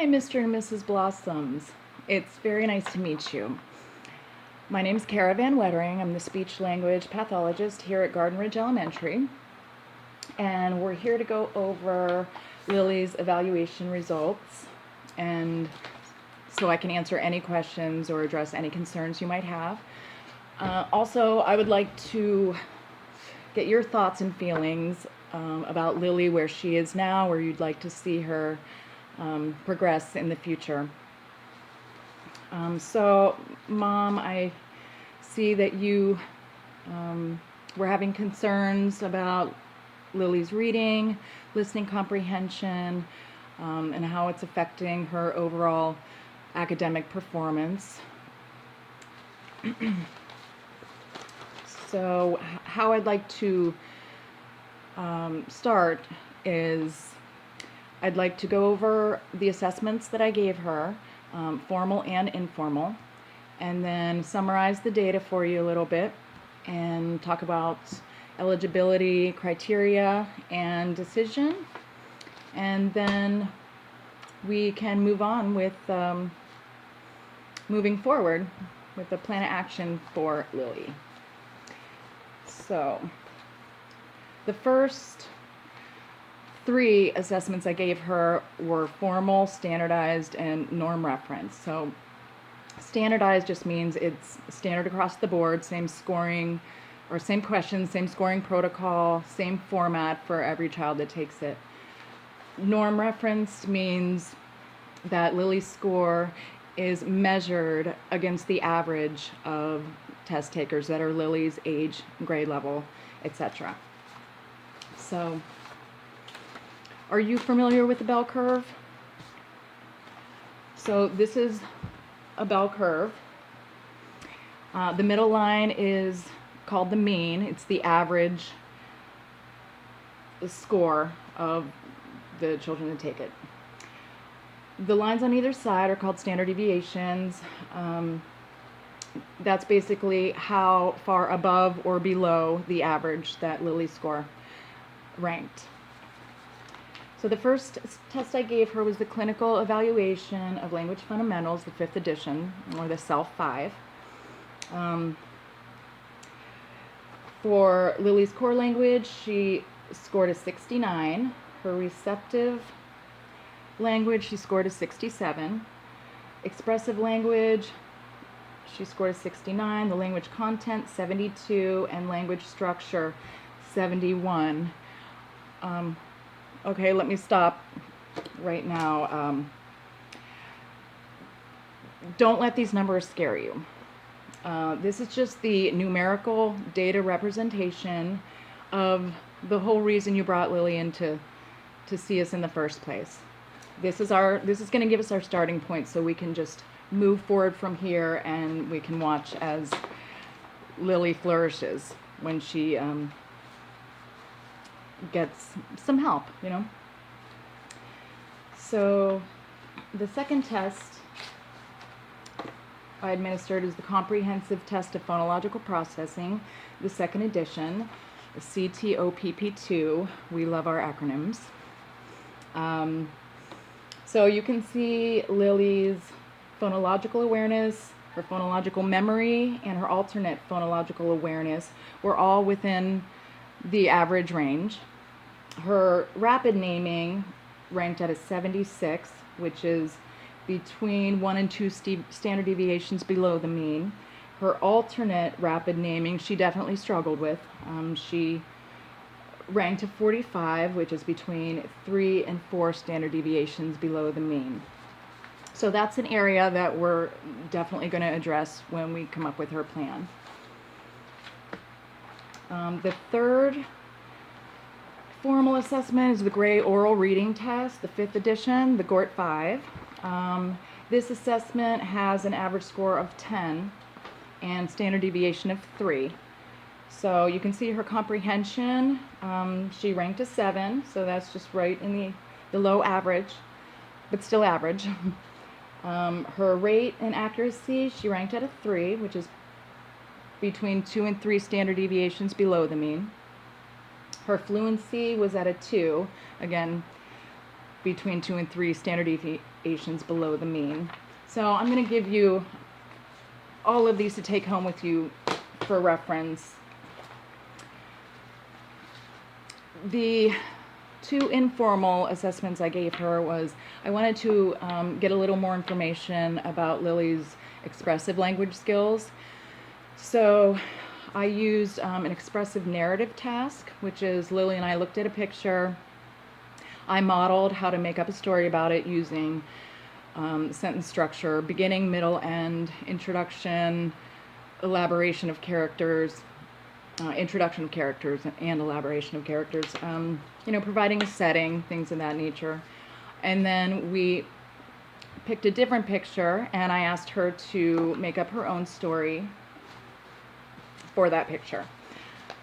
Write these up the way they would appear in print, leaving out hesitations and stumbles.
Hi, Mr. and Mrs. Blossoms. It's very nice to meet you. My name is Kara Van Wettering. I'm the speech language pathologist here at Garden Ridge Elementary. And we're here to go over Lily's evaluation results, and so I can answer any questions or address any concerns you might have. Also, I would like to get your thoughts and feelings about Lily, where she is now, where you'd like to see her progress in the future. So, Mom, I see that you were having concerns about Lily's reading, listening comprehension, and how it's affecting her overall academic performance. So, how I'd like to start is I'd like to go over the assessments that I gave her, formal and informal, and then summarize the data for you a little bit and talk about eligibility criteria and decision, and then we can move on with moving forward with the plan of action for Lily. So the first 3 assessments I gave her were formal, standardized, and norm reference. So standardized just means it's standard across the board, same scoring or same questions, same scoring protocol, same format for every child that takes it. Norm reference means that Lily's score is measured against the average of test takers that are Lily's age, grade level, etc. So, are you familiar with the bell curve? So this is a bell curve. The middle line is called the mean. It's the average score of the children that take it. The lines on either side are called standard deviations. That's basically how far above or below the average that Lily's score ranked. So the first test I gave her was the clinical evaluation of language fundamentals, the 5th edition, or the SELF 5. For Lily's core language, she scored a 69. Her receptive language, she scored a 67. Expressive language, she scored a 69. The language content, 72. And language structure, 71. Okay, let me stop right now. Don't let these numbers scare you. This is just the numerical data representation of the whole reason you brought Lily in to see us in the first place. This is going to give us our starting point, so we can just move forward from here, and we can watch as Lily flourishes when she gets some help, you know. So the second test I administered is the Comprehensive Test of Phonological Processing, the 2nd edition, the CTOPP2. We love our acronyms. So you can see Lily's phonological awareness, her phonological memory, and her alternate phonological awareness were all within the average range. Her rapid naming ranked at a 76, which is between 1 and 2 standard deviations below the mean. Her alternate rapid naming, she definitely struggled with. She ranked a 45, which is between 3 and 4 standard deviations below the mean. So that's an area that we're definitely going to address when we come up with her plan. The third formal assessment is the Gray Oral Reading Test, the 5th edition, the GORT 5. This assessment has an average score of 10 and standard deviation of 3. So you can see her comprehension. She ranked a 7, so that's just right in the low average, but still average. Her rate and accuracy, she ranked at a 3, which is between 2 and 3 standard deviations below the mean. Her fluency was at a 2, again, between 2 and 3 standard deviations below the mean. So I'm going to give you all of these to take home with you for reference. The 2 informal assessments I gave her was I wanted to get a little more information about Lily's expressive language skills. So I used an expressive narrative task, which is Lily and I looked at a picture. I modeled how to make up a story about it using sentence structure, beginning, middle, end, introduction, elaboration of characters, introduction of characters and elaboration of characters, providing a setting, things of that nature. And then we picked a different picture and I asked her to make up her own story for that picture.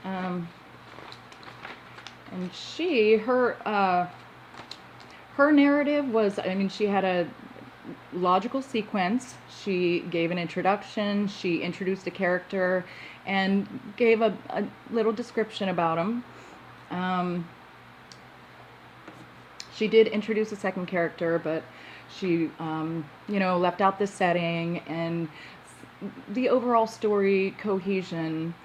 And her narrative was, she had a logical sequence. She gave an introduction, she introduced a character, and gave a little description about him. She did introduce a second character, but she, left out the setting, and the overall story cohesion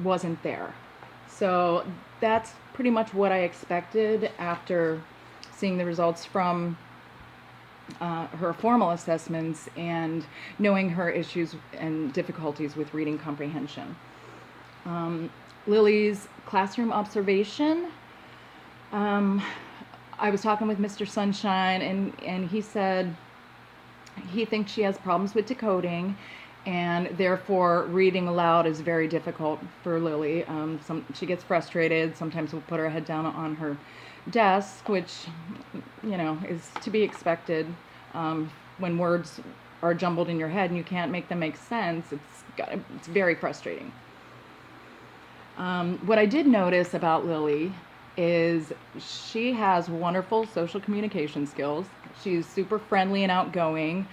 wasn't there. So that's pretty much what I expected after seeing the results from her formal assessments and knowing her issues and difficulties with reading comprehension. Lily's classroom observation, I was talking with Mr. Sunshine and he said he thinks she has problems with decoding and therefore reading aloud is very difficult for Lily. She gets frustrated. Sometimes we'll put her head down on her desk, which, is to be expected. When words are jumbled in your head and you can't make them make sense, it's very frustrating. What I did notice about Lily is she has wonderful social communication skills. She's super friendly and outgoing.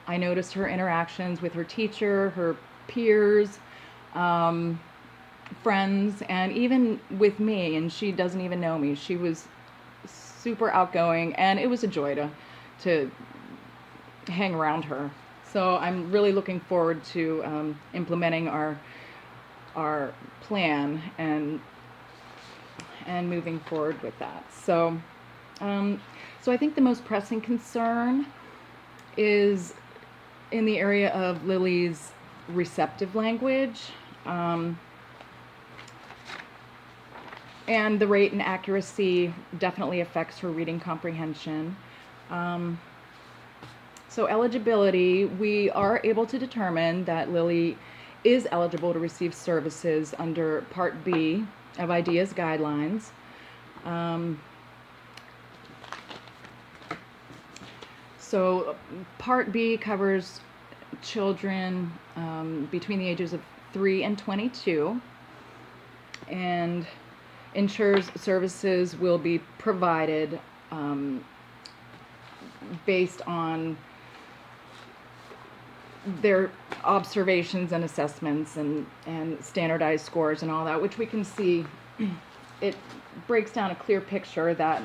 I noticed her interactions with her teacher, her peers, friends, and even with me, and she doesn't even know me. She was super outgoing, and it was a joy to hang around her. So I'm really looking forward to implementing our plan and moving forward with that. So I think the most pressing concern is in the area of Lily's receptive language, and the rate and accuracy definitely affects her reading comprehension. So eligibility, we are able to determine that Lily is eligible to receive services under Part B of IDEA's guidelines. So Part B covers children between the ages of 3 and 22 and ensures services will be provided based on their observations and assessments and standardized scores and all that, which we can see. It breaks down a clear picture that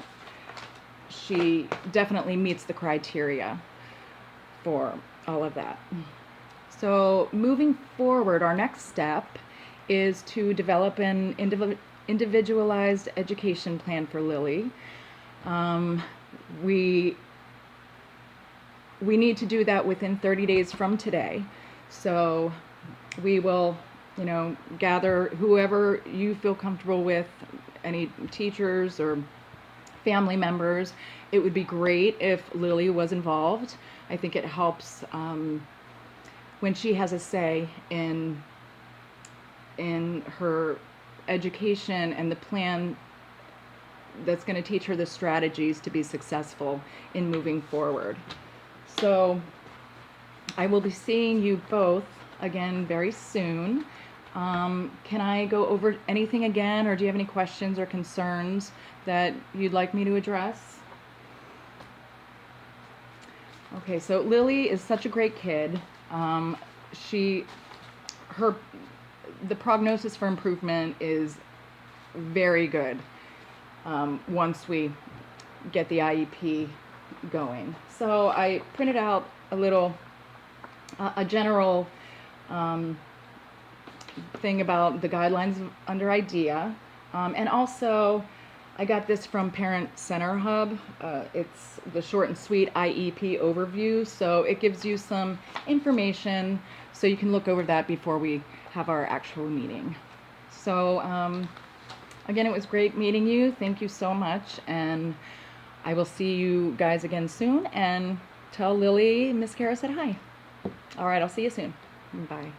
she definitely meets the criteria for all of that. So moving forward, our next step is to develop an individualized education plan for Lily. We need to do that within 30 days from today. So we will, gather whoever you feel comfortable with, any teachers or family members. It would be great if Lily was involved. I think it helps when she has a say in her education and the plan that's going to teach her the strategies to be successful in moving forward. So I will be seeing you both again very soon. Can I go over anything again, or do you have any questions or concerns that you'd like me to address? Okay, so Lily is such a great kid. The prognosis for improvement is very good once we get the IEP going. So I printed out a little, a general thing about the guidelines under IDEA, and also I got this from Parent Center Hub. It's the short and sweet IEP overview, so it gives you some information so you can look over that before we have our actual meeting. So again, it was great meeting you. Thank you so much, and I will see you guys again soon, and tell Lily Miss Kara said hi. All right, I'll see you soon. Bye.